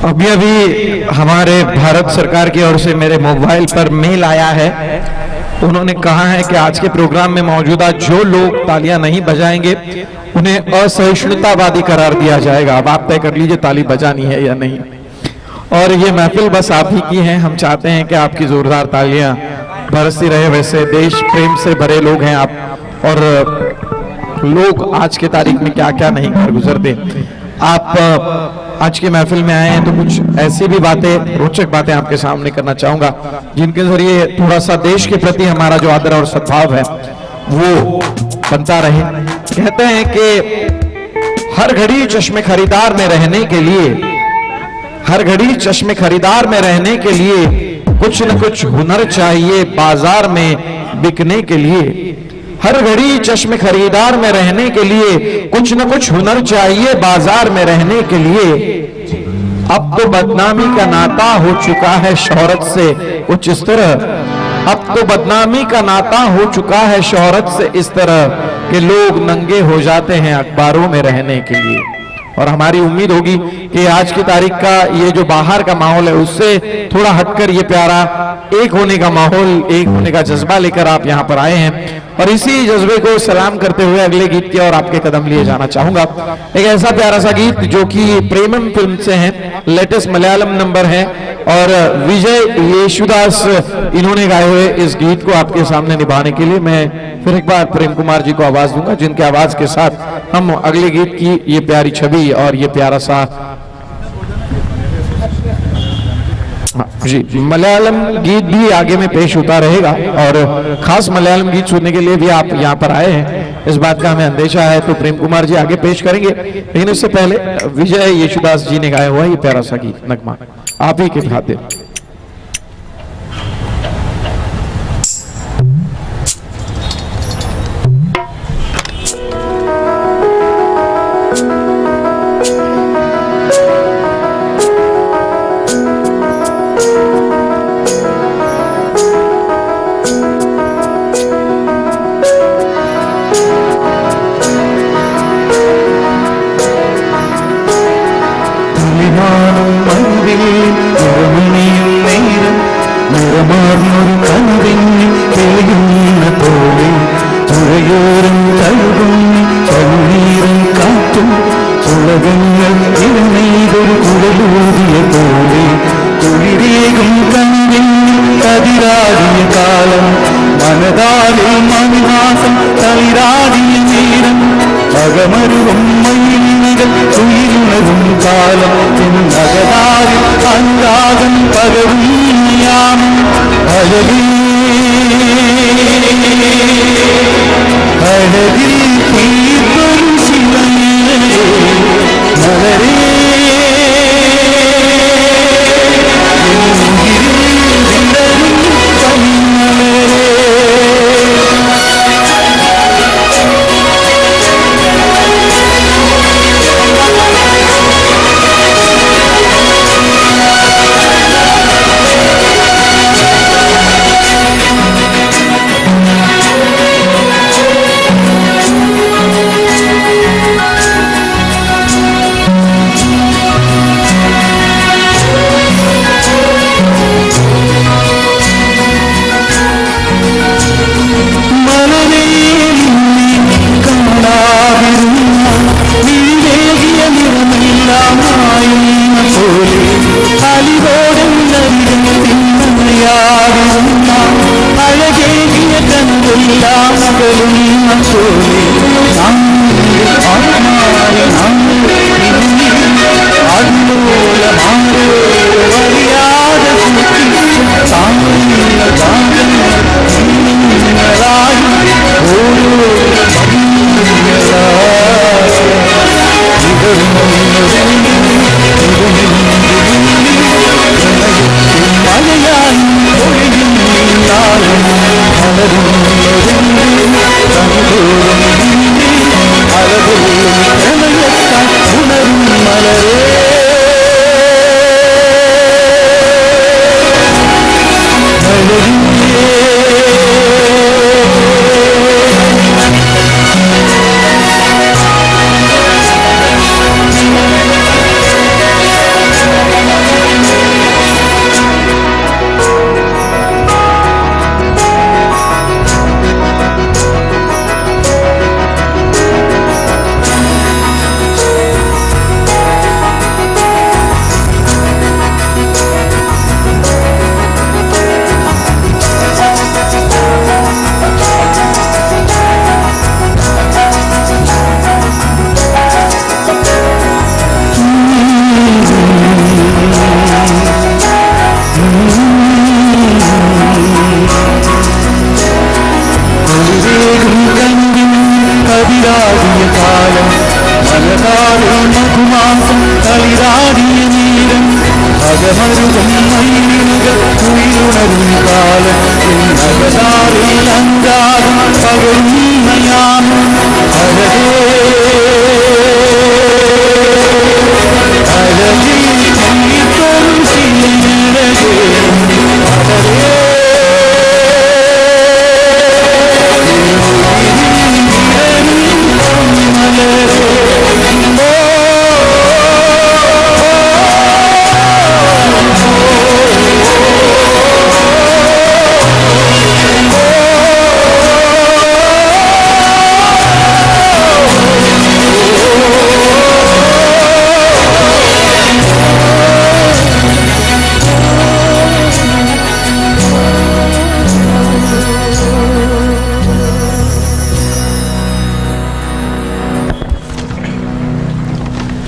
अभी अभी हमारे भारत सरकार की ओर से मेरे मोबाइल पर मेल आया है। उन्होंने कहा है कि आज के प्रोग्राम में मौजूदा जो लोग तालियां नहीं बजाएंगे उन्हें असहिष्णुतावादी करार दिया जाएगा। अब आप तय कर लीजिए ताली बजानी है या नहीं। और ये महफिल बस आप ही की है। हम चाहते हैं कि आपकी जोरदार तालियां बरसती रहे। वैसे देश प्रेम से भरे लोग हैं आप, और लोग आज के तारीख में क्या क्या नहीं कर गुजरते। आप आज के महफिल में आए हैं तो कुछ ऐसी भी बातें, रोचक बातें आपके सामने करना चाहूंगा जिनके जरिए थोड़ा सा देश के प्रति हमारा जो आदर और सद्भाव है वो बनता रहे। कहते हैं कि हर घड़ी चश्मे खरीदार में रहने के लिए, हर घड़ी चश्मे खरीदार में रहने के लिए कुछ न कुछ हुनर चाहिए बाजार में बिकने के लिए। हर घड़ी चश्मे खरीदार में रहने के लिए कुछ न कुछ हुनर चाहिए बाजार में रहने के लिए। अब तो बदनामी का नाता हो चुका है शोहरत से कुछ इस तरह, अब तो बदनामी का नाता हो चुका है शोहरत से इस तरह कि लोग नंगे हो जाते हैं अखबारों में रहने के लिए। और हमारी उम्मीद होगी कि आज की तारीख का ये जो बाहर का माहौल है उससे थोड़ा हटकर ये प्यारा एक होने का माहौल, एक होने का जज्बा लेकर आप यहाँ पर आए हैं। और इसी जज्बे को सलाम करते हुए अगले गीत की और आपके कदम लिए जाना चाहूंगा। एक ऐसा प्यारा सा गीत जो कि प्रेमम फिल्म से है, लेटेस्ट मलयालम नंबर है, और विजय येशुदास इन्होंने गाए हुए इस गीत को आपके सामने निभाने के लिए मैं फिर एक बार प्रेम कुमार जी को आवाज दूंगा, जिनके आवाज के साथ हम अगले गीत की ये प्यारी छवि और ये प्यारा सा जी मलयालम गीत भी आगे में पेश होता रहेगा। और खास मलयालम गीत सुनने के लिए भी आप यहाँ पर आए हैं, इस बात का हमें अंदेशा है। तो प्रेम कुमार जी आगे पेश करेंगे, लेकिन उससे पहले विजय येशुदास जी ने गाया हुआ ये प्यारा सा गीत नगमा आप ही के खाते।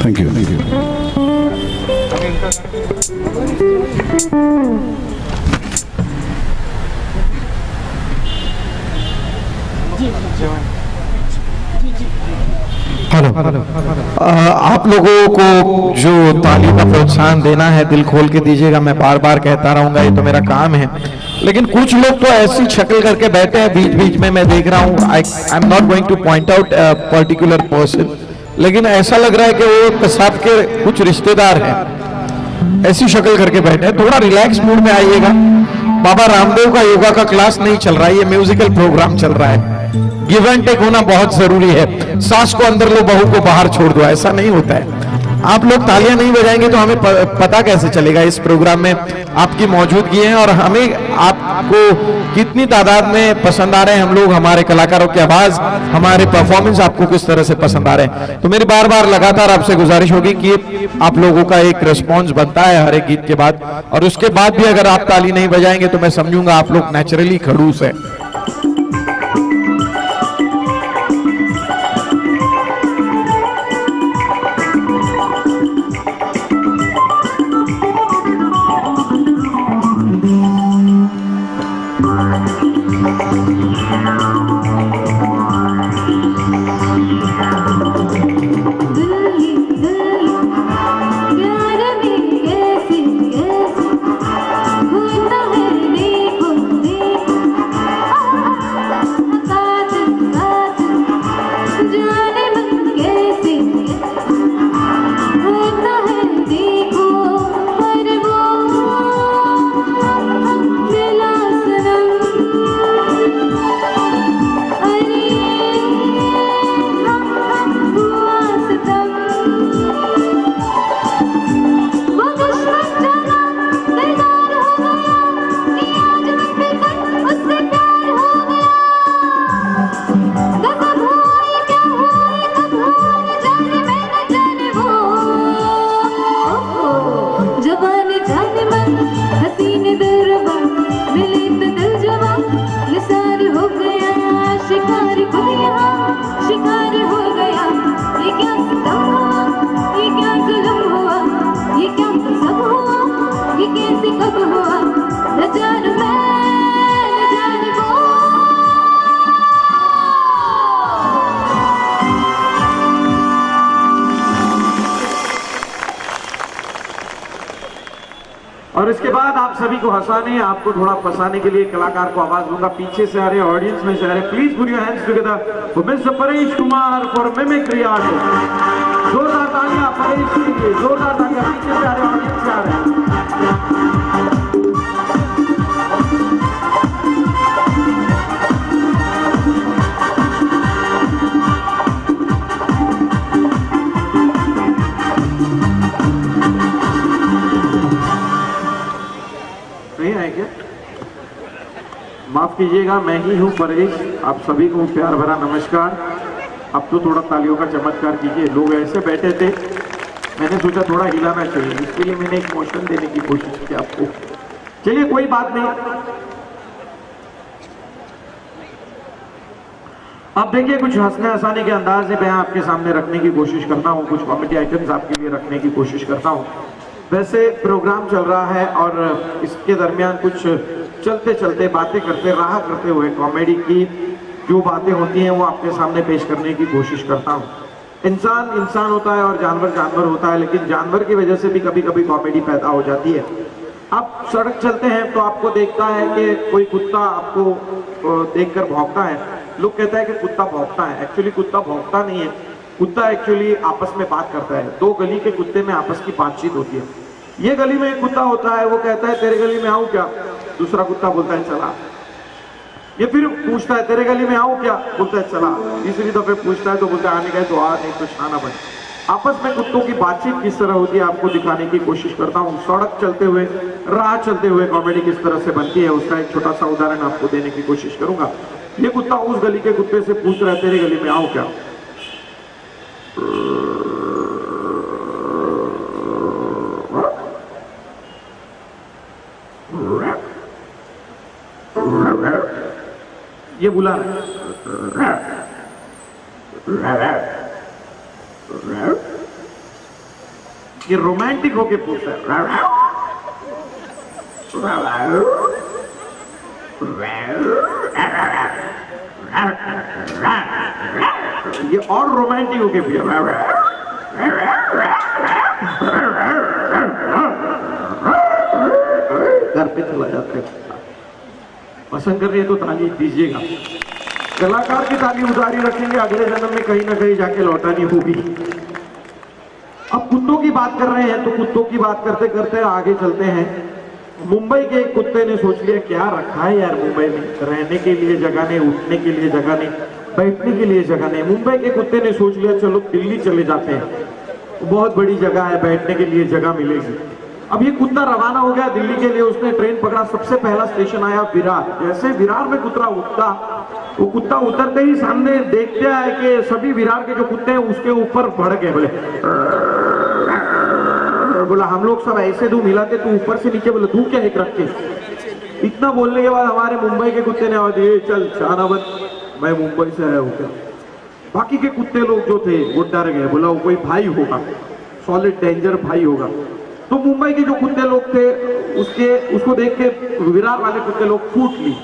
Thank you. हेलो, आप लोगों को जो ताली का प्रोत्साहन देना है दिल खोल के दीजिएगा। मैं बार बार कहता रहूंगा, ये तो मेरा काम है। लेकिन कुछ लोग तो ऐसी शक्ल करके बैठे हैं बीच बीच में, मैं देख रहा हूँ। I am not going two point out particular person, लेकिन ऐसा लग रहा है कि वो सबके कुछ रिश्तेदार हैं। ऐसी शक्ल करके बैठे हैं। थोड़ा रिलैक्स मूड में आइएगा। बाबा रामदेव का योगा का क्लास नहीं चल रहा है, ये म्यूजिकल प्रोग्राम चल रहा है। गिव एंड टेक होना बहुत जरूरी है। सास को अंदर लो, बहू को बाहर छोड़ दो, ऐसा नहीं होता है। आप लोग तालियां नहीं बजाएंगे तो हमें पता कैसे चलेगा इस प्रोग्राम में आपकी मौजूदगी है और हमें आपको कितनी तादाद में पसंद आ रहे हैं। हम लोग, हमारे कलाकारों की आवाज, हमारे परफॉर्मेंस आपको किस तरह से पसंद आ रहे हैं। तो मेरी बार बार लगातार आपसे गुजारिश होगी कि आप लोगों का एक रिस्पॉन्स बनता है हर एक गीत के बाद, और उसके बाद भी अगर आप ताली नहीं बजाएंगे तो मैं समझूंगा आप लोग नेचुरली खड़ूस है। और इसके बाद आप सभी को हंसाने, आपको थोड़ा फंसाने के लिए कलाकार को आवाज दूंगा। पीछे से आ रहे, ऑडियंस में से आ रहे, please put your hands together for mister Paresh Kumar for mimicry artist. जोरदार तालियां परेश के लिए, जोरदार तालियां। पीछे से आ रहे, ऑडियंस से आ रहे। नहीं आए क्या? माफ कीजिएगा, मैं ही हूँ परेश। आप सभी को प्यार भरा नमस्कार। अब तो थोड़ा तालियों का चमत्कार कीजिए। लोग ऐसे बैठे थे, मैंने सोचा थोड़ा हिलाना चाहिए, इसके लिए मैंने एक मोशन देने की कोशिश की आपको। चलिए कोई बात नहीं। अब देखिए, कुछ हंसने हंसाने के अंदाज से मैं आपके सामने रखने की कोशिश करता हूँ, कुछ कॉमेडी आइटम्स आपके लिए रखने की कोशिश करता हूँ। वैसे प्रोग्राम चल रहा है और इसके दरमियान कुछ चलते चलते बातें करते राह करते हुए कॉमेडी की जो बातें होती हैं वो आपके सामने पेश करने की कोशिश करता हूँ। इंसान इंसान होता है और जानवर जानवर होता है, लेकिन जानवर की वजह से भी कभी कभी कॉमेडी पैदा हो जाती है। आप सड़क चलते हैं तो आपको देखता है कि कोई कुत्ता आपको देखकर भौंकता है। लोग कहते हैं कि कुत्ता भौंकता है, एक्चुअली कुत्ता भौंकता नहीं है। कुत्ता एक्चुअली आपस में बात करता है। दो गली के कुत्ते में आपस की बातचीत होती है। ये गली में एक कुत्ता होता है, वो कहता है तेरे गली में आऊं क्या? दूसरा कुत्ता बोलता है चला। ये फिर पूछता है तेरे गली में आऊं क्या? बोलता है चला। तीसरी दफे पूछता है तो बोलता है आने गए तो आ, नहीं तो शाना बन। आपस में कुत्तों की बातचीत किस तरह होती है आपको दिखाने की कोशिश करता हूँ। सड़क चलते हुए, राह चलते हुए कॉमेडी किस तरह से बनती है उसका एक छोटा सा उदाहरण आपको देने की कोशिश करूंगा। ये कुत्ता उस गली के कुत्ते से पूछ रहा है तेरे गली में आऊं क्या? ये बुला रहा है। ये रोमांटिक होके पूछता है। ये और रोमांटिक होके पिया, घर पे चला जाते हैं। पसंद कर रही है तो ताली दीजिएगा। कलाकार की ताली उधारी रखेंगे, अगले जन्म में कहीं ना कहीं जाके लौटानी होगी। अब कुत्तों की बात कर रहे हैं तो कुत्तों की बात करते करते आगे चलते हैं। मुंबई के एक कुत्ते ने सोच लिया क्या रखा है यार मुंबई में, रहने के लिए जगह नहीं, उठने के लिए जगह नहीं, बैठने के लिए जगह नहीं। मुंबई के कुत्ते ने सोच लिया चलो दिल्ली चले जाते हैं, बहुत बड़ी जगह है, बैठने के लिए जगह मिलेगी। अब ये कुत्ता रवाना हो गया दिल्ली के लिए। उसने ट्रेन पकड़ा, सबसे पहला स्टेशन आया विरार। जैसे विरार में कुत्ता उठता, वो कुत्ता उतरते ही सामने देखते है कि सभी विरार के जो कुत्ते हैं उसके ऊपर बढ़ गए। बोला हम लोग सब ऐसे दो मिलाते, तू ऊपर से नीचे, बोला तू क्या एक रख के। इतना बोलने के बाद हमारे मुंबई के कुत्ते ने आवाज दी, चल शानावत, मैं मुंबई से आया हूँ क्या। बाकी के कुत्ते लोग जो थे वो डर गए, बोला वो कोई भाई होगा, सॉलिड डेंजर भाई होगा। तो मुंबई के जो कुत्ते लोग थे उसको देख के विरार वाले कुत्ते लोग फूट ली।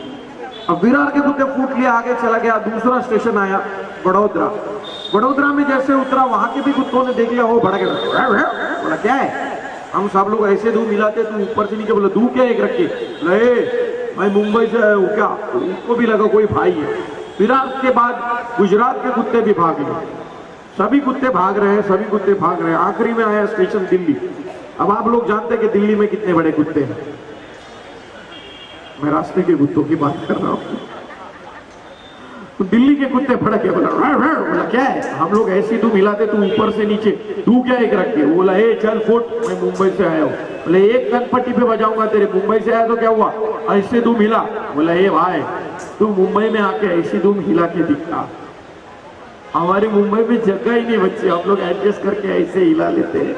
अब विरार के कुत्ते फूट लिया, आगे चला गया। दूसरा स्टेशन आया वडोदरा। वडोदरा में जैसे उतरा, वहां के भी कुत्तों ने देख लिया, वो भड़क गया। बोला क्या है, हम सब लोग ऐसे दूध मिलाते, तू ऊपर से नीचे। बोला दूध क्या एक रखे, मैं मुंबई से आया हूँ क्या। उनको भी लगा कोई भाई है। विरार के बाद गुजरात के कुत्ते भी भाग गए, सभी कुत्ते भाग रहे हैं, सभी कुत्ते भाग रहे हैं। आखिरी में आया स्टेशन दिल्ली। अब आप लोग जानते हैं कि दिल्ली में कितने बड़े कुत्ते हैं। मैं रास्ते के कुत्तों की बात कर रहा हूं। तो दिल्ली के कुत्ते भड़क के बोला क्या है, हम लोग ऐसे तू मिलाते, तू ऊपर से नीचे, तू क्या एक रख के। बोला ए चल फुट, मैं मुंबई से आया हूँ। बोले एक कनपट्टी पे बजाऊंगा तेरे, मुंबई से आया तो क्या हुआ, ऐसे तू मिला। बोला ए भाई तू मुंबई में आके ऐसी धूम हिला के दिखता, हमारे मुंबई में जगह ही नहीं बच्चे, हम लोग एडजस्ट करके ऐसे हिला लेते हैं।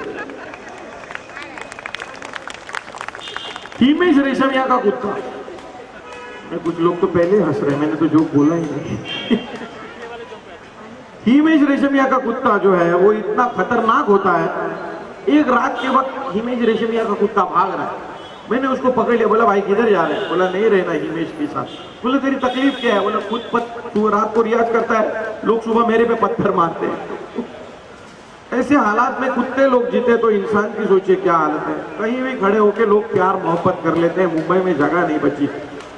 हिमेश रेशमिया का कुत्ता, कुछ लोग तो पहले हंस रहे, मैंने तो जोक बोला ही नहीं। हिमेश रेशमिया का कुत्ता जो है वो इतना खतरनाक होता है। एक रात के वक्त हिमेश रेशमिया का कुत्ता भाग रहा है, मैंने उसको पकड़ लिया। बोला भाई किधर जा रहे हैं। बोला नहीं रहना हिमेश के साथ। बोला तेरी तकलीफ क्या है। बोला खुद तू रात को रियाज करता है, लोग सुबह मेरे पे पत्थर मारते हैं। ऐसे हालात में कुत्ते लोग जीते तो इंसान की सोचिए क्या हालत है। कहीं भी खड़े होकर लोग प्यार मोहब्बत कर लेते हैं। मुंबई में जगह नहीं बची।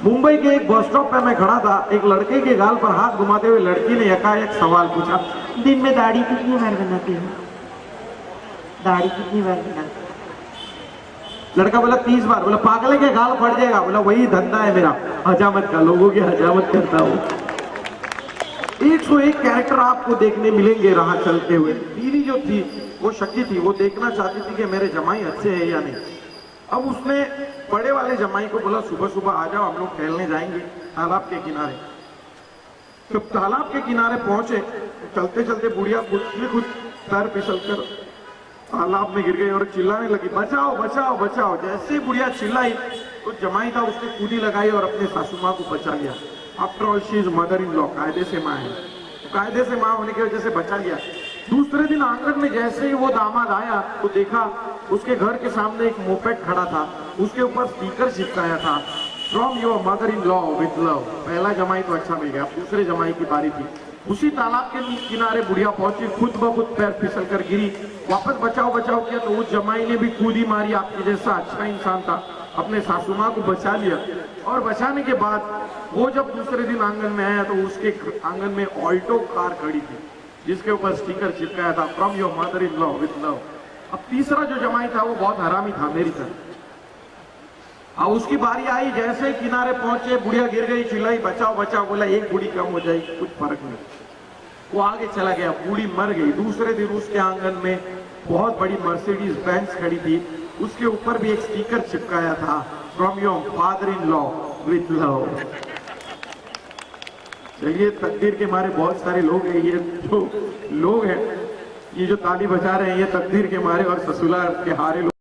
मुंबई के एक बस स्टॉप पे मैं खड़ा था, एक लड़के के गाल पर हाथ घुमाते हुए लड़की ने एकाएक सवाल पूछा, दिन में दाढ़ी कितनी बार बनाती है, दाढ़ी कितनी बार बनाती है। लड़का बोला 30 बार। बोला पागल के गाल फट जाएगा। बोला वही धंधा है मेरा, हजामत का, लोगों की हजामत करता हूँ। 101 कैरेक्टर आपको देखने मिलेंगे राह चलते हुए। दीदी जो थी वो शक्ति थी, वो देखना चाहती थी कि मेरे जमाई अच्छे हैं या नहीं। अब उसने बड़े वाले जमाई को बोला सुबह सुबह आ जाओ, हम लोग टहलने जाएंगे तालाब के किनारे। जब तालाब के किनारे पहुंचे, चलते चलते बुढ़िया खुद पैर फिसल कर तालाब में गिर गई और चिल्लाने लगी, बचाओ बचाओ बचाओ। जैसे बुढ़िया चिल्लाई तो जमाई था उसने कूदी लगाई और अपने सासू माँ को बचा लिया। After all she is mother in law, कायदे से माँ है, कायदे से माँ होने की वजह से बचा लिया। दूसरे दिन आंगन में जैसे ही वो दामाद आया तो देखा उसके घर के सामने एक मोपेड खड़ा था, उसके ऊपर स्टिकर चिपकाया था, from your mother in law with love. पहला जमाई तो अच्छा मिल गया, दूसरे जमाई की बारी थी। उसी तालाब के किनारे बुढ़िया पहुंची, खुद ब खुद पैर फिसल कर गिरी, वापस बचाओ बचाओ किया तो उस जमाई ने भी कूदी मारी, आपके जैसा अच्छा इंसान था, अपने सासू माँ को बचा लिया। और बचाने के बाद वो जब दूसरे दिन आंगन में आया तो उसके आंगन में ऑल्टो कार खड़ी थी जिसके ऊपर स्टिकर चिपकाया था, from your mother in law with love. अब तीसरा जो जमाई था वो बहुत हरामी था मेरी तरह। अब उसकी बारी आई, जैसे ही किनारे पहुंचे बुढ़िया गिर गई, चिल्लाई बचाओ बचाओ। बोला एक बूढ़ी कम हो जाएगी, कुछ फर्क नहीं। वो आगे चला गया, बूढ़ी मर गई। दूसरे दिन उसके आंगन में बहुत बड़ी मर्सिडीज बेंज खड़ी थी, उसके ऊपर भी एक स्टिकर चिपकाया था, from your father in law with love. चलिए तकदीर के मारे बहुत सारे लोग हैं, ये जो लोग हैं, ये जो ताली बजा रहे हैं, ये तकदीर के मारे और ससुराल के हारे लोग